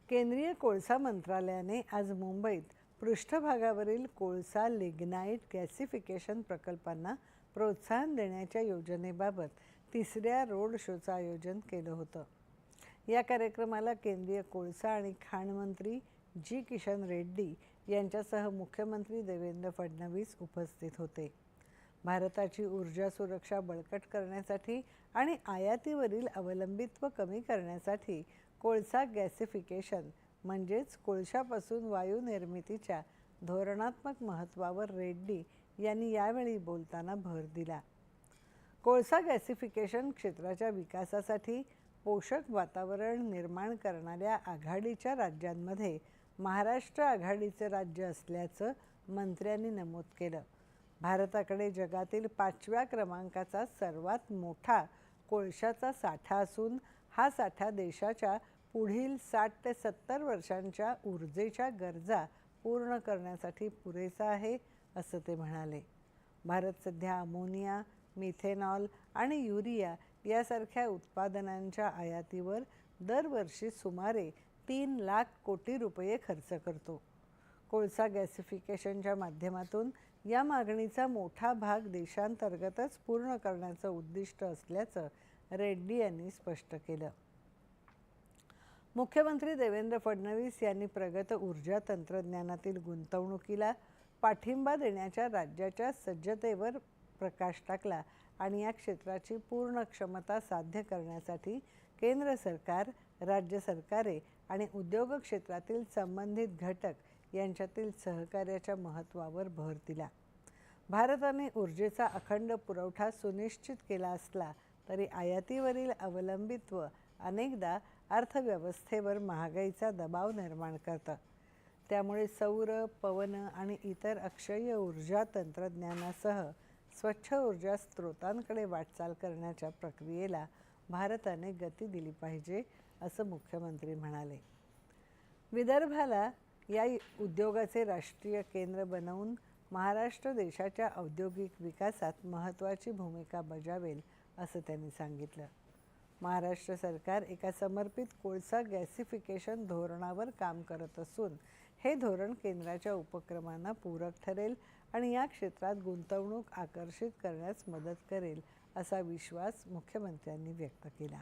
केंद्रीय कोळसा मंत्रालयाने आज मुंबईत पृष्ठभागावरील कोळसा लिग्नाइट गॅसिफिकेशन प्रकल्पांना प्रोत्साहन देण्याच्या योजनेबाबत तिसऱ्या रोड शोचं आयोजन केलं होतं. या कार्यक्रमाला केंद्रीय कोळसा आणि खाण मंत्री जी किशन रेड्डी यांच्यासह मुख्यमंत्री देवेंद्र फडणवीस उपस्थित होते. भारताची ऊर्जा सुरक्षा बळकट करण्यासाठी आणि आयातीवरील अवलंबित्व कमी करण्यासाठी कोळसा गॅसिफिकेशन म्हणजेच कोळशापासून वायू निर्मितीच्या धोरणात्मक महत्त्वावर रेड्डी यांनी यावेळी बोलताना भर दिला. कोळसा गॅसिफिकेशन क्षेत्राच्या विकासासाठी पोषक वातावरण निर्माण करणाऱ्या आघाडीच्या राज्यांमध्ये महाराष्ट्र आघाडीचे राज्य असल्याचं मंत्र्यांनी नमूद केलं. भारताकडे जगातील 5व्या क्रमांकाचा सर्वात मोठा कोळशाचा साठा असून हा साठा देशाच्या पुढील 60 ते 70 वर्षांच्या ऊर्जेच्या गरजा पूर्ण करण्यासाठी पुरेसा आहे, असं ते म्हणाले. भारत सध्या अमोनिया, मिथेनॉल आणि युरिया यासारख्या उत्पादनांच्या आयातीवर दरवर्षी सुमारे 3 लाख कोटी रुपये खर्च करतो. कोळसा गॅसिफिकेशनच्या माध्यमातून या मागणीचा मोठा भाग देशांतर्गतच पूर्ण करण्याचं उद्दिष्ट असल्याचं रेड्डी यांनी स्पष्ट केलं. मुख्यमंत्री देवेंद्र फडणवीस यांनी प्रगत ऊर्जा तंत्रज्ञानातील गुंतवणुकीला पाठिंबा देण्याच्या राज्याच्या सज्जतेवर प्रकाश टाकला आणि या क्षेत्राची पूर्ण क्षमता साध्य करण्यासाठी केंद्र सरकार, राज्य सरकारे आणि उद्योग क्षेत्रातील संबंधित घटक यांच्यातील सहकार्याच्या महत्त्वावर भर दिला. भारताने ऊर्जेचा अखंड पुरवठा सुनिश्चित केला असला तरी आयातीवरील अवलंबित्व अनेकदा अर्थव्यवस्थेवर महागाईचा दबाव निर्माण करतं. त्यामुळे सौर, पवन आणि इतर अक्षय ऊर्जा तंत्रज्ञानासह स्वच्छ ऊर्जा स्रोतांकडे वाटचाल करण्याच्या प्रक्रियेला भारताने गती दिली पाहिजे, असं मुख्यमंत्री म्हणाले. विदर्भाला या उद्योगाचे राष्ट्रीय केंद्र बनवून महाराष्ट्र देशाच्या औद्योगिक विकासात महत्त्वाची भूमिका बजावेल, असं त्यांनी सांगितलं. महाराष्ट्र सरकार एका समर्पित कोळसा गॅसिफिकेशन धोरणावर काम करत असून हे धोरण केंद्राच्या उपक्रमांना पूरक ठरेल आणि या क्षेत्रात गुंतवणूक आकर्षित करण्यास मदत करेल, असा विश्वास मुख्यमंत्र्यांनी व्यक्त केला.